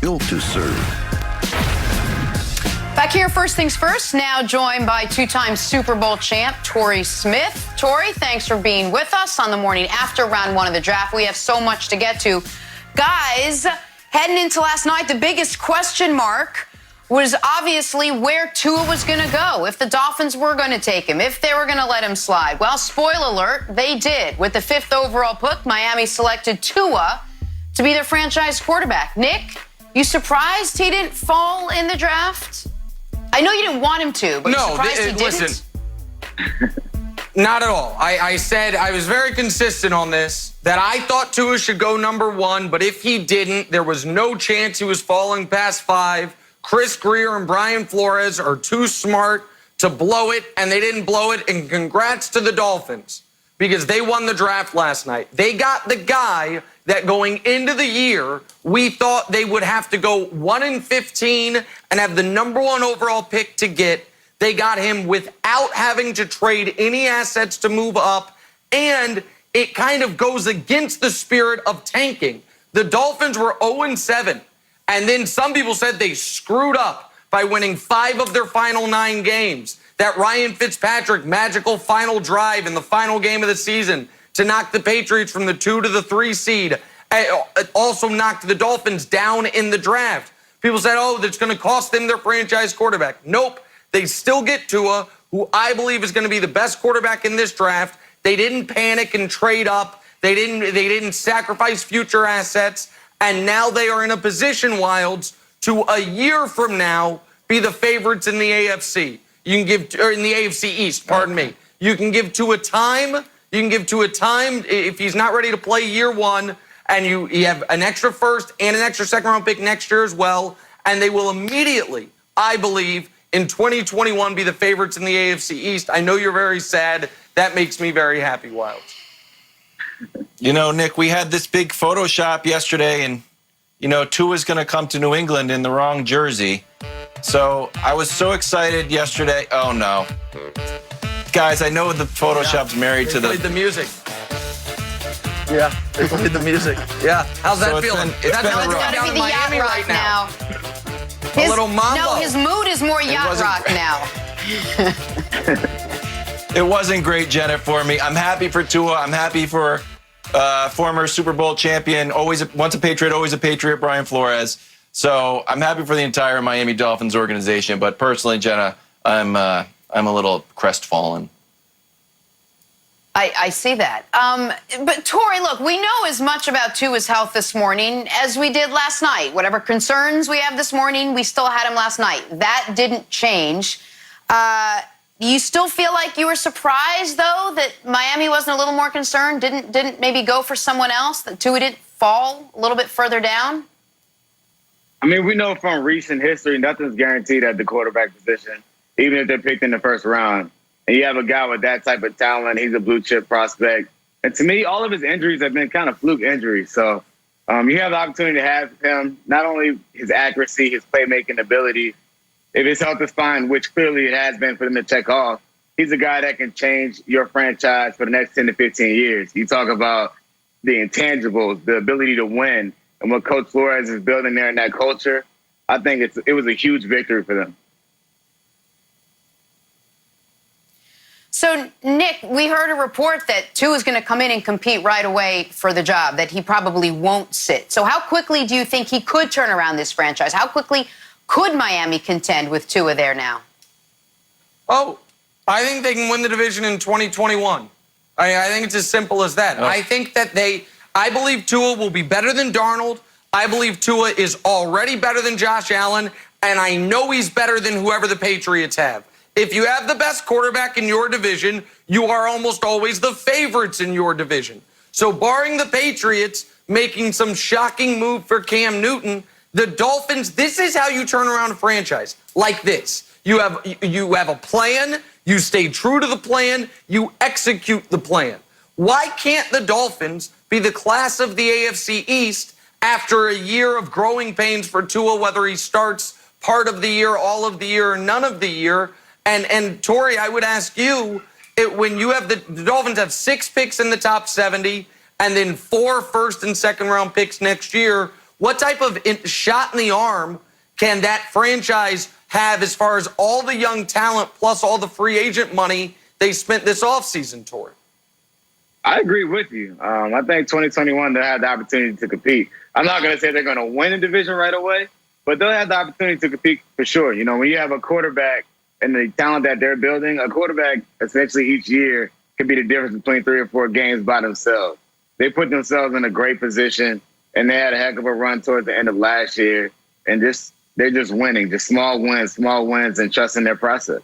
built to serve. Back here, first things first, now joined by two-time Super Bowl champ Torrey Smith. Torrey, thanks for being with us on the morning after round one of the draft. We have so much to get to. Guys, heading into last night, the biggest question mark was obviously where Tua was going to go, if the Dolphins were going to take him, if they were going to let him slide. Well, spoiler alert, they did. With the 5th overall pick, Miami selected Tua to be their franchise quarterback. Nick, you surprised he didn't fall in the draft? I know you didn't want him to, but no, you're surprised he didn't? Listen, not at all. I said, I was very consistent on this, that I thought Tua should go number 1, but if he didn't, there was no chance he was falling past 5. Chris Greer and Brian Flores are too smart to blow it, and they didn't blow it, and congrats to the Dolphins, because they won the draft last night. They got the guy that going into the year, we thought they would have to go 1-15 and have the number 1 overall pick to get. They got him without having to trade any assets to move up, and it kind of goes against the spirit of tanking. The Dolphins were 0-7, and then some people said they screwed up by winning 5 of their final 9 games. That Ryan Fitzpatrick magical final drive in the final game of the season to knock the Patriots from the 2 to the 3 seed. It also knocked the Dolphins down in the draft. People said, oh, that's going to cost them their franchise quarterback. Nope. They still get Tua, who I believe is going to be the best quarterback in this draft. They didn't panic and trade up. They didn't sacrifice future assets. And now they are in a position, Wilds, to a year from now be the favorites in the AFC. You can give, or in the AFC East, pardon me. You can give Tua time. You can give Tua time if he's not ready to play year 1, and you have an extra first and an extra second-round pick next year as well, and they will immediately, I believe, in 2021 be the favorites in the AFC East. I know you're very sad. That makes me very happy, Wilds. You know, Nick, we had this big Photoshop yesterday, and, you know, Tua's going to come to New England in the wrong jersey. So I was so excited yesterday. Oh, no. Guys, I know the Photoshop's married to the... They played the music. Yeah, they played the music. Yeah, how's that feeling? It's got to be the yacht rock right now. A little mambo. No, his mood is more yacht rock now. It wasn't great, Janet, for me. I'm happy for Tua. I'm happy for former Super Bowl champion, once a Patriot, always a Patriot, Brian Flores. So I'm happy for the entire Miami Dolphins organization. But personally, Jenna, I'm a little crestfallen. I see that. But, Torrey, look, we know as much about Tua's health this morning as we did last night. Whatever concerns we have this morning, we still had him last night. That didn't change. You still feel like you were surprised, though, that Miami wasn't a little more concerned, didn't maybe go for someone else, that Tua didn't fall a little bit further down? I mean, we know from recent history, nothing's guaranteed at the quarterback position, even if they're picked in the first round. And you have a guy with that type of talent. He's a blue-chip prospect. And to me, all of his injuries have been kind of fluke injuries. So you have the opportunity to have him, not only his accuracy, his playmaking ability. If his health is fine, which clearly it has been for him to check off, he's a guy that can change your franchise for the next 10 to 15 years. You talk about the intangibles, the ability to win, and what Coach Flores is building there in that culture. I think it was a huge victory for them. So, Nick, we heard a report that Tua is going to come in and compete right away for the job, that he probably won't sit. So how quickly do you think he could turn around this franchise? How quickly could Miami contend with Tua there now? Oh, I think they can win the division in 2021. I think it's as simple as that. Oh. I think that I believe Tua will be better than Darnold. I believe Tua is already better than Josh Allen, and I know he's better than whoever the Patriots have. If you have the best quarterback in your division, you are almost always the favorites in your division. So barring the Patriots making some shocking move for Cam Newton, the Dolphins, this is how you turn around a franchise, like this. You have a plan, you stay true to the plan, you execute the plan. Why can't the Dolphins be the class of the AFC East after a year of growing pains for Tua, whether he starts part of the year, all of the year, or none of the year? And Torrey, I would ask you, when you have the Dolphins have 6 picks in the top 70 and then 4 first and second round picks next year, What type of shot in the arm can that franchise have as far as all the young talent plus all the free agent money they spent this offseason, Tori? I agree with you. I think 2021, they'll have the opportunity to compete. I'm not going to say they're going to win the division right away, but they'll have the opportunity to compete for sure. You know, when you have a quarterback and the talent that they're building, a quarterback essentially each year could be the difference between 3 or 4 games by themselves. They put themselves in a great position, and they had a heck of a run towards the end of last year, and they're just winning, just small wins, and trusting their process.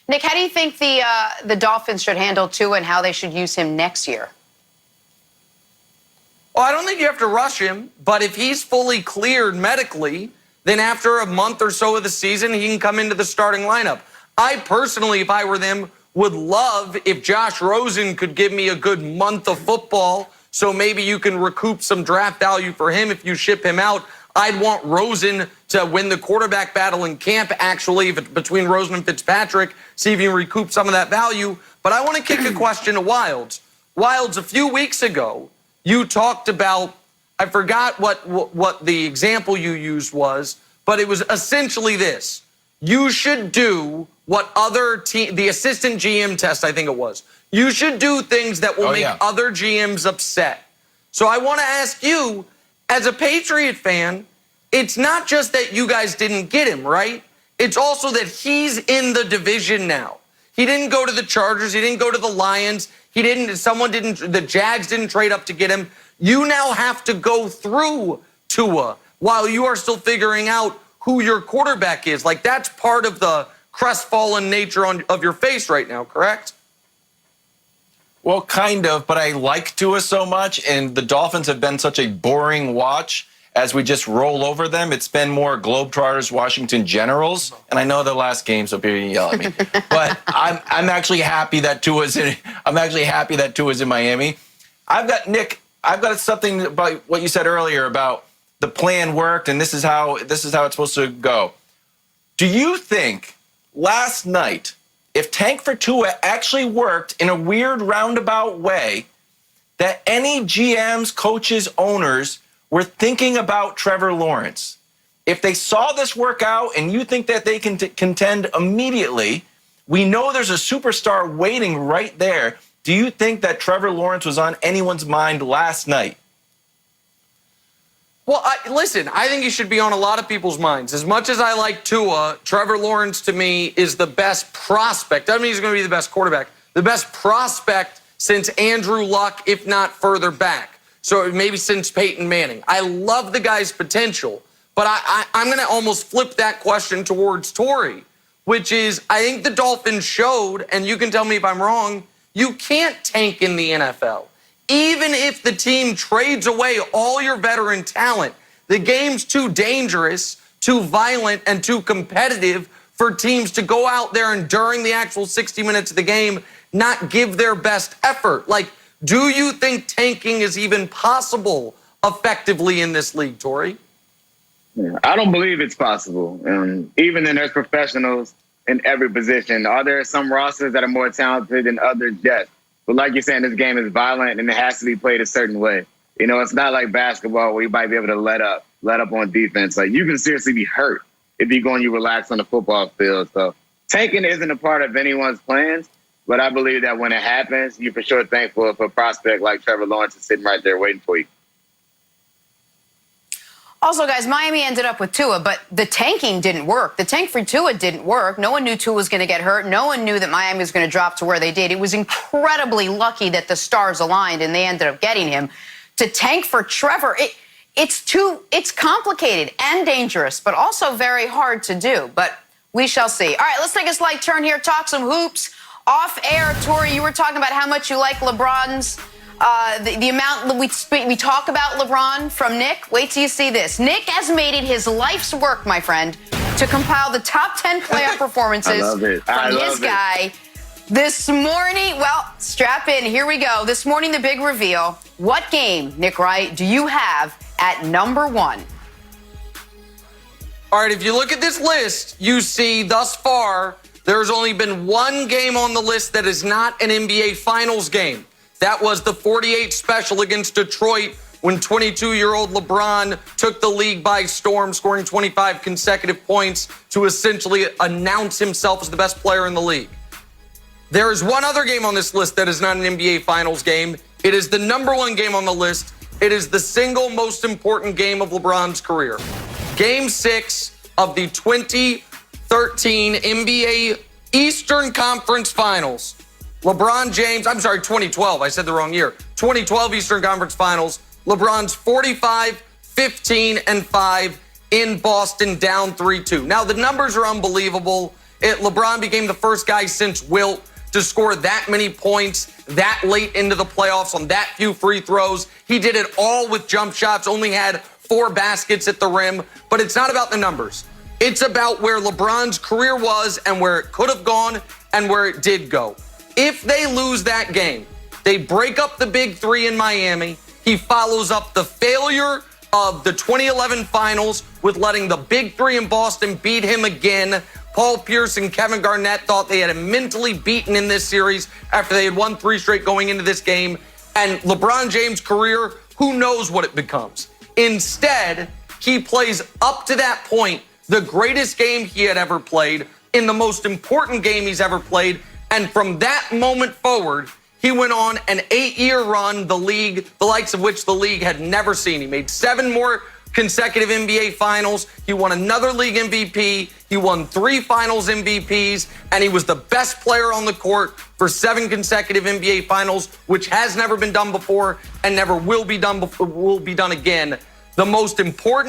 Nick, how do you think the Dolphins should handle Tua and how they should use him next year? Well, I don't think you have to rush him, but if he's fully cleared medically, then after a month or so of the season, he can come into the starting lineup. I personally, if I were them, would love if Josh Rosen could give me a good month of football, so maybe you can recoup some draft value for him if you ship him out. I'd want Rosen to win the quarterback battle in camp, actually, between Rosen and Fitzpatrick, see if you can recoup some of that value. But I want to kick a question to Wilds. Wilds, a few weeks ago, you talked about, I forgot what the example you used was, but it was essentially this. You should do what the assistant GM test, I think it was. You should do things that will make other GMs upset. So I want to ask you, as a Patriot fan, it's not just that you guys didn't get him, right? It's also that he's in the division now. He didn't go to the Chargers. He didn't go to the Lions. The Jags didn't trade up to get him. You now have to go through Tua while you are still figuring out who your quarterback is. Like, that's part of the crestfallen nature of your face right now, correct? Well, kind of, but I like Tua so much, and the Dolphins have been such a boring watch as we just roll over them. It's been more Globetrotters, Washington Generals, and I know the last game, so people can yell at me. But I'm actually happy that Tua's in Miami. I've got something about what you said earlier about the plan worked, and this is how it's supposed to go. Do you think last night, if Tank for Tua actually worked in a weird roundabout way, that any GMs, coaches, owners were thinking about Trevor Lawrence? If they saw this work out and you think that they can contend immediately, we know there's a superstar waiting right there. Do you think that Trevor Lawrence was on anyone's mind last night? Well, listen, I think he should be on a lot of people's minds. As much as I like Tua, Trevor Lawrence, to me, is the best prospect. Doesn't mean he's going to be the best quarterback. The best prospect since Andrew Luck, if not further back. So maybe since Peyton Manning. I love the guy's potential, but I'm going to almost flip that question towards Tori, which is, I think the Dolphins showed, and you can tell me if I'm wrong, you can't tank in the NFL. Even if the team trades away all your veteran talent, the game's too dangerous, too violent, and too competitive for teams to go out there and during the actual 60 minutes of the game not give their best effort. Like, do you think tanking is even possible effectively in this league, Tori? I don't believe it's possible. Even then, there's professionals in every position. Are there some rosters that are more talented than others? Yes. But like you're saying, this game is violent and it has to be played a certain way. You know, it's not like basketball where you might be able to let up on defense. Like, you can seriously be hurt if you go and you relax on the football field. So tanking isn't a part of anyone's plans, but I believe that when it happens, you're for sure thankful for a prospect like Trevor Lawrence is sitting right there waiting for you. Also, guys, Miami ended up with Tua, but the tanking didn't work. The tank for Tua didn't work. No one knew Tua was going to get hurt. No one knew that Miami was going to drop to where they did. It was incredibly lucky that the stars aligned and they ended up getting him. To tank for Trevor, it's complicated and dangerous, but also very hard to do. But we shall see. All right, let's take a slight turn here, talk some hoops. Off air, Tori, you were talking about how much you like LeBron's the amount that we talk about LeBron from Nick. Wait till you see this. Nick has made it his life's work, my friend, to compile the top 10 playoff performances from his guy. This morning, well, strap in. Here we go. This morning, the big reveal. What game, Nick Wright, do you have at number 1? All right, if you look at this list, you see thus far there's only been one game on the list that is not an NBA Finals game. That was the 48 special against Detroit when 22-year-old LeBron took the league by storm, scoring 25 consecutive points to essentially announce himself as the best player in the league. There is one other game on this list that is not an NBA Finals game. It is the #1 game on the list. It is the single most important game of LeBron's career. Game 6 of the 2013 NBA Eastern Conference Finals. LeBron James, 2012, I said the wrong year. 2012 Eastern Conference Finals. LeBron's 45, 15, and 5 in Boston, down 3-2. Now, the numbers are unbelievable. LeBron became the first guy since Wilt to score that many points that late into the playoffs on that few free throws. He did it all with jump shots, only had 4 baskets at the rim. But it's not about the numbers. It's about where LeBron's career was and where it could have gone and where it did go. If they lose that game, they break up the Big Three in Miami. He follows up the failure of the 2011 Finals with letting the Big Three in Boston beat him again. Paul Pierce and Kevin Garnett thought they had him mentally beaten in this series after they had won 3 straight going into this game. And LeBron James' career, who knows what it becomes. Instead, he plays up to that point the greatest game he had ever played, in the most important game he's ever played. And from that moment forward, he went on an 8-year run, the likes of which the league had never seen. He made 7 more consecutive NBA Finals. He won another league MVP. He won 3 Finals MVPs, and he was the best player on the court for 7 consecutive NBA Finals, which has never been done before and never will be done again. The most important